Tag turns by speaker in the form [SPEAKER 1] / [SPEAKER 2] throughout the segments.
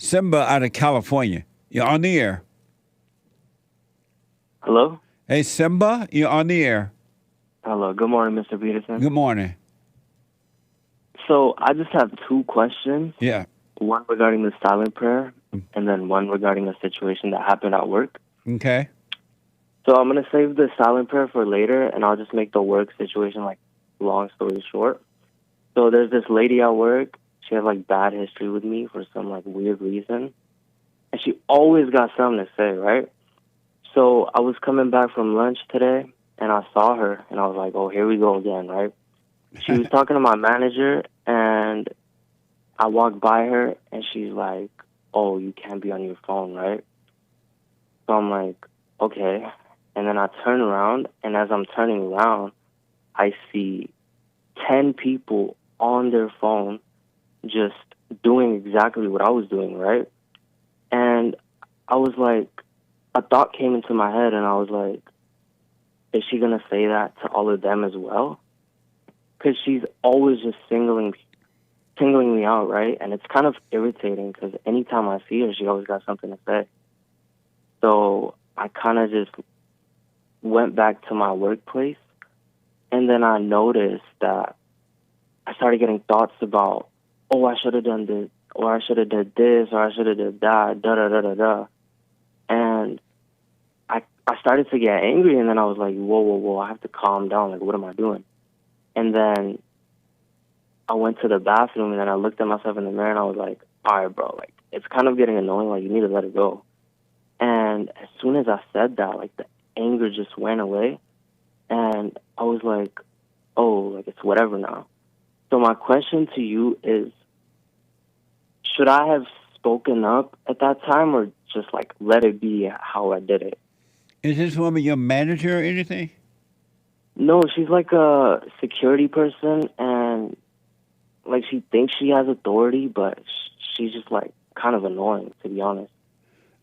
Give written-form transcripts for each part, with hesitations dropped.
[SPEAKER 1] Simba out of California. You're on the air.
[SPEAKER 2] Hello?
[SPEAKER 1] Hey, Simba, you're on the air.
[SPEAKER 2] Hello. Good morning, Mr. Peterson.
[SPEAKER 1] Good morning.
[SPEAKER 2] So I just have two questions.
[SPEAKER 1] Yeah.
[SPEAKER 2] One regarding the silent prayer, and then one regarding a situation that happened at work.
[SPEAKER 1] Okay.
[SPEAKER 2] So I'm going to save the silent prayer for later, and I'll just make the work situation, like, long story short. So there's this lady at work. She has, like, bad history with me for some, like, weird reason. And she always got something to say, right? So I was coming back from lunch today, and I saw her, and I was like, oh, here we go again, right? She was talking to my manager, and I walked by her, and she's like, oh, you can't be on your phone, right? So I'm like, okay. And then I turn around, and as I'm turning around, I see 10 people on their phone just doing exactly what I was doing, right? And I was like, a thought came into my head, and I was like, is she going to say that to all of them as well? Because she's always just singling me out, right? And it's kind of irritating because anytime I see her, she always got something to say. So I kind of just went back to my workplace, and then I noticed that I started getting thoughts about, oh, I should have done this, or I should have did this, or I should have did that, da-da-da-da-da. And I started to get angry, and then I was like, whoa, I have to calm down. Like, what am I doing? And then I went to the bathroom, and then I looked at myself in the mirror, and I was like, all right, bro, like, it's kind of getting annoying. Like, you need to let it go. And as soon as I said that, like, the anger just went away. And I was like, oh, like, it's whatever now. So my question to you is, should I have spoken up at that time or just, like, let it be how I did it?
[SPEAKER 1] Is this woman your manager or anything?
[SPEAKER 2] No, she's like a security person, and like she thinks she has authority, but she's just like kind of annoying, to be honest.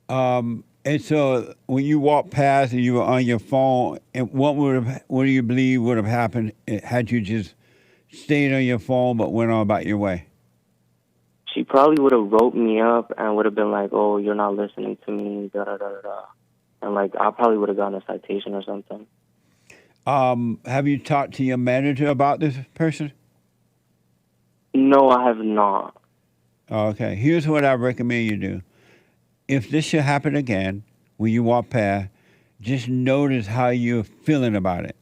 [SPEAKER 1] And so when you walked past and you were on your phone, and what do you believe would have happened had you just stayed on your phone but went on about your way?
[SPEAKER 2] She probably would have wrote me up and would have been like, "Oh, you're not listening to me," da da da da da, and like I probably would have gotten a citation or something.
[SPEAKER 1] Have you talked to your manager about this person?
[SPEAKER 2] No, I have not.
[SPEAKER 1] Okay. Here's what I recommend you do. If this should happen again, when you walk past, just notice how you're feeling about it.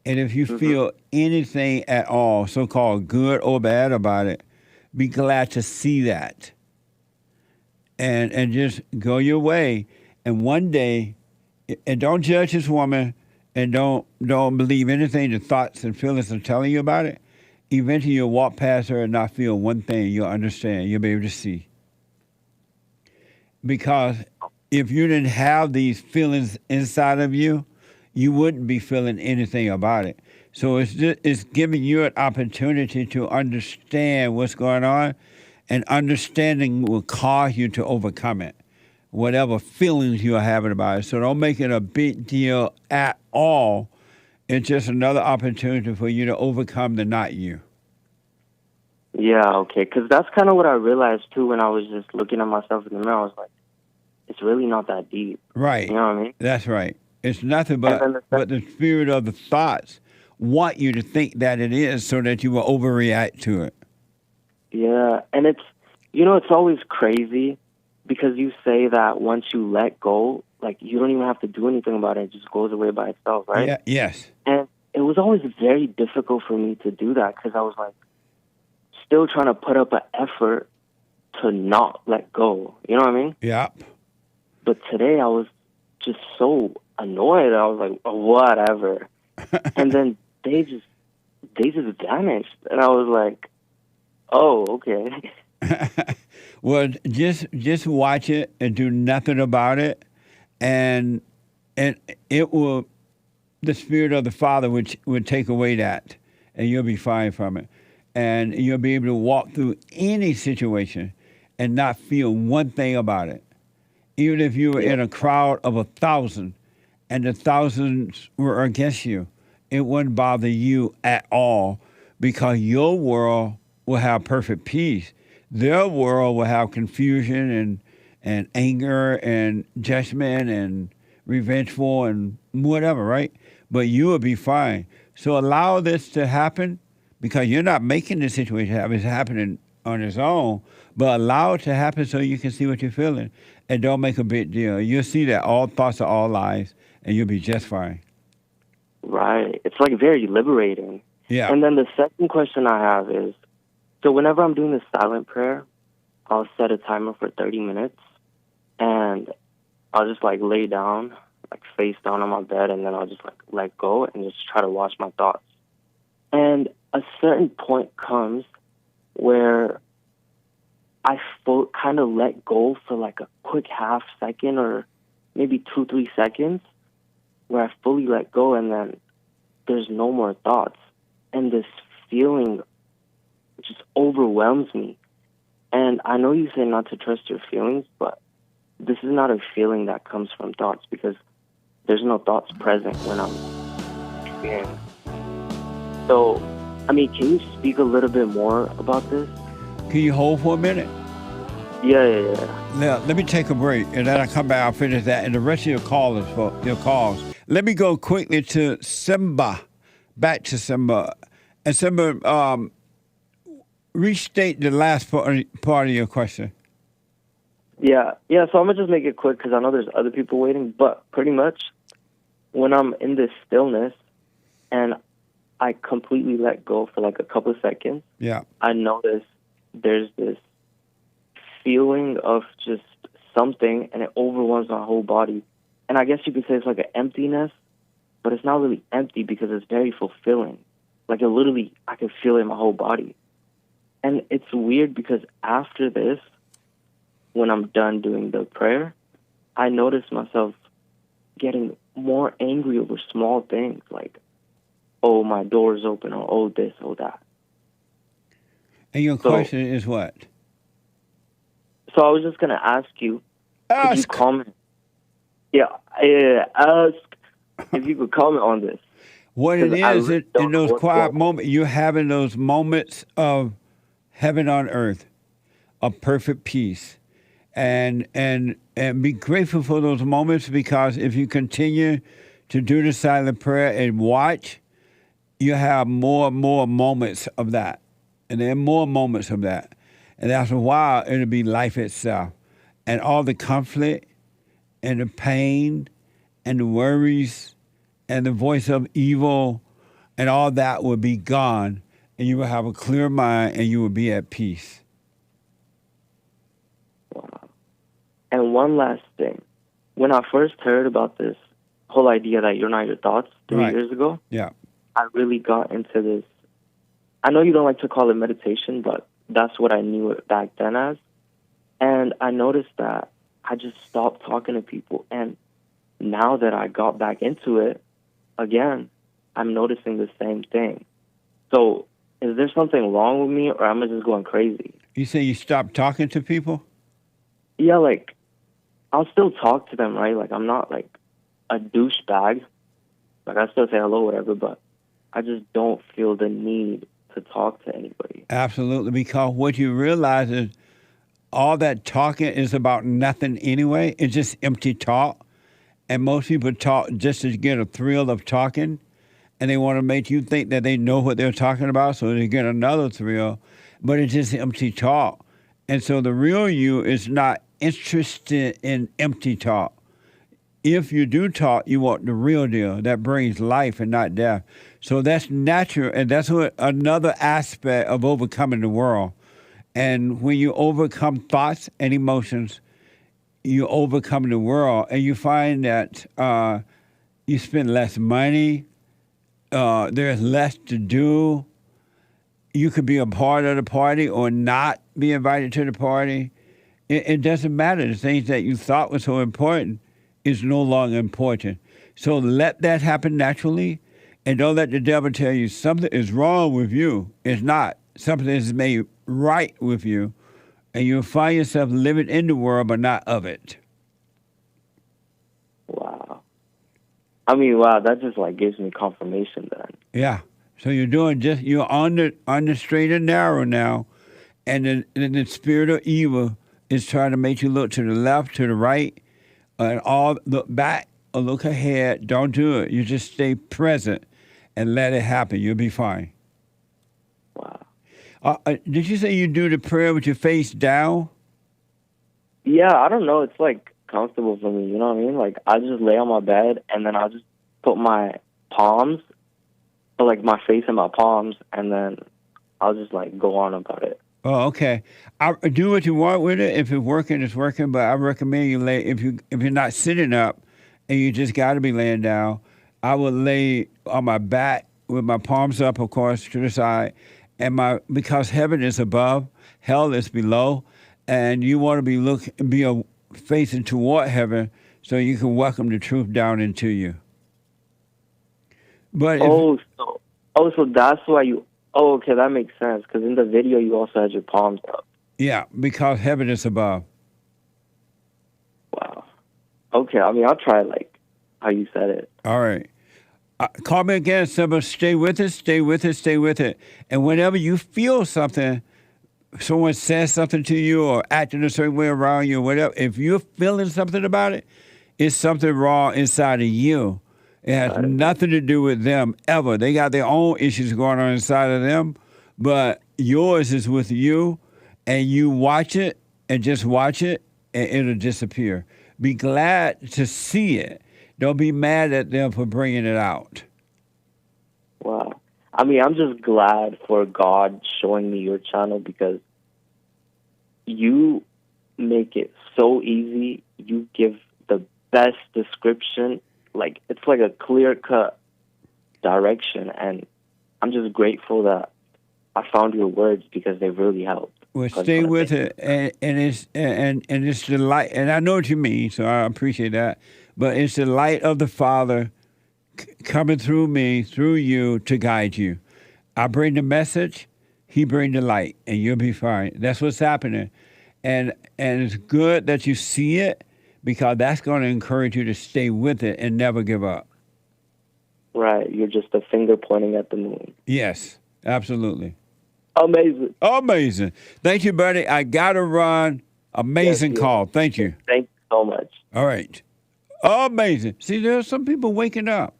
[SPEAKER 1] And if you feel anything at all, so called good or bad about it, be glad to see that. And just go your way. And one day, and don't judge this woman and don't believe anything the thoughts and feelings are telling you about it. Eventually you'll walk past her and not feel one thing. You'll understand. You'll be able to see. Because if you didn't have these feelings inside of you, you wouldn't be feeling anything about it. So it's giving you an opportunity to understand what's going on, and understanding will cause you to overcome it, whatever feelings you're having about it. So don't make it a big deal at all. It's just another opportunity for you to overcome the not you.
[SPEAKER 2] Yeah, okay, because that's kind of what I realized too when I was just looking at myself in the mirror. I was like, it's really not that deep.
[SPEAKER 1] Right.
[SPEAKER 2] You know what I mean?
[SPEAKER 1] That's right. It's nothing
[SPEAKER 2] And then
[SPEAKER 1] but the spirit of the thoughts want you to think that it is so that you will overreact to it.
[SPEAKER 2] yeah, and it's always crazy because you say that once you let go, like you don't even have to do anything about it. It just goes away by itself, right?
[SPEAKER 1] Yeah, yes.
[SPEAKER 2] And it was always very difficult for me to do that because I was like still trying to put up an effort to not let go. You know what I mean?
[SPEAKER 1] Yep.
[SPEAKER 2] But today I was just so annoyed. I was like, oh, whatever. And then they just vanished, and I was like, oh, okay.
[SPEAKER 1] Well, just watch it and do nothing about it, and it will. The spirit of the Father would take away that, and you'll be fine from it, and you'll be able to walk through any situation and not feel one thing about it. Even if you were in a crowd of 1,000 and the thousands were against you, it wouldn't bother you at all because your world will have perfect peace. Their world will have confusion and anger and judgment and revengeful and whatever, right? But you will be fine. So allow this to happen because you're not making the situation happen. It's happening on its own. But allow it to happen so you can see what you're feeling. And don't make a big deal. You'll see that all thoughts are all lies and you'll be just fine.
[SPEAKER 2] Right. It's like very liberating.
[SPEAKER 1] Yeah.
[SPEAKER 2] And then the second question I have is, so whenever I'm doing the silent prayer, I'll set a timer for 30 minutes and I'll just like lay down, like face down on my bed, and then I'll just like let go and just try to watch my thoughts. And a certain point comes where I kind of let go for like a quick half second or maybe 2-3 seconds where I fully let go, and then there's no more thoughts. And this feeling just overwhelms me. And I know you say not to trust your feelings, but this is not a feeling that comes from thoughts because there's no thoughts present when I'm experiencing. So, I mean, can you speak a little bit more about this?
[SPEAKER 1] Can you hold for a minute?
[SPEAKER 2] Yeah.
[SPEAKER 1] Now, let me take a break, and then I come back. I'll finish that, and the rest of your callers for your calls. Let me go quickly to Simba. Back to Simba, and Simba, restate the last part of your question.
[SPEAKER 2] Yeah. So I'm gonna just make it quick because I know there's other people waiting. But pretty much, when I'm in this stillness and I completely let go for like a couple of seconds,
[SPEAKER 1] Yeah.
[SPEAKER 2] I notice there's this feeling of just something, and it overwhelms my whole body. And I guess you could say it's like an emptiness, but it's not really empty because it's very fulfilling. Like it literally, I can feel it in my whole body. And it's weird because after this, when I'm done doing the prayer, I notice myself getting more angry over small things like, oh, my door's open, or oh, this, oh, that.
[SPEAKER 1] And your question is what?
[SPEAKER 2] So I was just going to ask you, could you
[SPEAKER 1] Ask.
[SPEAKER 2] comment? Ask if you could comment on this.
[SPEAKER 1] What it
[SPEAKER 2] 'Cause I
[SPEAKER 1] is
[SPEAKER 2] really
[SPEAKER 1] in
[SPEAKER 2] don't know
[SPEAKER 1] those
[SPEAKER 2] what's
[SPEAKER 1] quiet
[SPEAKER 2] going on.
[SPEAKER 1] moments, you're having those moments of heaven on earth, of perfect peace. And be grateful for those moments because if you continue to do the silent prayer and watch, you have more and more moments of that. And there are more moments of that. And after a while, it'll be life itself. And all the conflict and the pain and the worries and the voice of evil and all that will be gone. And you will have a clear mind and you will be at peace.
[SPEAKER 2] Wow. And one last thing. When I first heard about this whole idea that you're not your thoughts 3 years ago,
[SPEAKER 1] Yeah.
[SPEAKER 2] I really got into this. I know you don't like to call it meditation, but that's what I knew it back then as. And I noticed that I just stopped talking to people. And now that I got back into it, again, I'm noticing the same thing. So is there something wrong with me or am I just going crazy?
[SPEAKER 1] You say you stopped talking to people?
[SPEAKER 2] Yeah, like, I'll still talk to them, right? Like, I'm not, like, a douchebag. Like, I still say hello, whatever, but I just don't feel the need to talk to anybody.
[SPEAKER 1] Absolutely. Because what you realize is all that talking is about nothing anyway. It's just empty talk. And most people talk just to get a thrill of talking. And they want to make you think that they know what they're talking about so they get another thrill. But it's just empty talk. And so the real you is not interested in empty talk. If you do talk, you want the real deal that brings life and not death. So that's natural, and that's what another aspect of overcoming the world. And when you overcome thoughts and emotions, you overcome the world, and you find that you spend less money, there's less to do. You could be a part of the party or not be invited to the party. It doesn't matter. The things that you thought were so important is no longer important. So let that happen naturally, and don't let the devil tell you something is wrong with you. It's not. Something is made right with you, and you'll find yourself living in the world but not of it.
[SPEAKER 2] Wow. I mean, wow, that just, like, gives me confirmation then.
[SPEAKER 1] Yeah. So you're on the straight and narrow now, and the spirit of evil is trying to make you look to the left, to the right, and all look back or look ahead. Don't do it. You just stay present and let it happen. You'll be fine.
[SPEAKER 2] Wow.
[SPEAKER 1] Did you say you do the prayer with your face down?
[SPEAKER 2] Yeah, I don't know. It's like comfortable for me. You know what I mean? Like I just lay on my bed and then I'll just put my palms, or like my face in my palms, and then I'll just like go on about it.
[SPEAKER 1] Oh, okay. Do what you want with it. If it's working, it's working. But I recommend you lay if you're not sitting up, and you just got to be laying down. I would lay on my back with my palms up, of course, to the side, and because heaven is above, hell is below, and you want to facing toward heaven, so you can welcome the truth down into you. But if
[SPEAKER 2] So that's why you. Oh, okay, that makes sense. Because in the video, you also had your palms up.
[SPEAKER 1] yeah, because heaven is above.
[SPEAKER 2] Wow. Okay, I mean, I'll try like how you said it.
[SPEAKER 1] All right. Call me again, Simba. Stay with it, stay with it, stay with it. And whenever you feel something, someone says something to you or acting a certain way around you, or whatever, if you're feeling something about it, it's something wrong inside of you. It has nothing to do with them ever. They got their own issues going on inside of them, but yours is with you, and you watch it and just watch it, and it'll disappear. Be glad to see it. Don't be mad at them for bringing it out.
[SPEAKER 2] Wow. I mean, I'm just glad for God showing me your channel because you make it so easy. You give the best description. Like, it's like a clear-cut direction. And I'm just grateful that I found your words because they really helped.
[SPEAKER 1] Well, stay with it, and it's the light. And I know what you mean, so I appreciate that. But it's the light of the Father coming through me, through you, to guide you. I bring the message, He bring the light, and you'll be fine. That's what's happening, and it's good that you see it because that's going to encourage you to stay with it and never give up.
[SPEAKER 2] Right, you're just a finger pointing at the moon.
[SPEAKER 1] Yes, absolutely.
[SPEAKER 2] Amazing.
[SPEAKER 1] Amazing. Thank you, buddy. I got to run. Amazing call. Thank you.
[SPEAKER 2] Thank you so much.
[SPEAKER 1] All right. Amazing. See, there are some people waking up.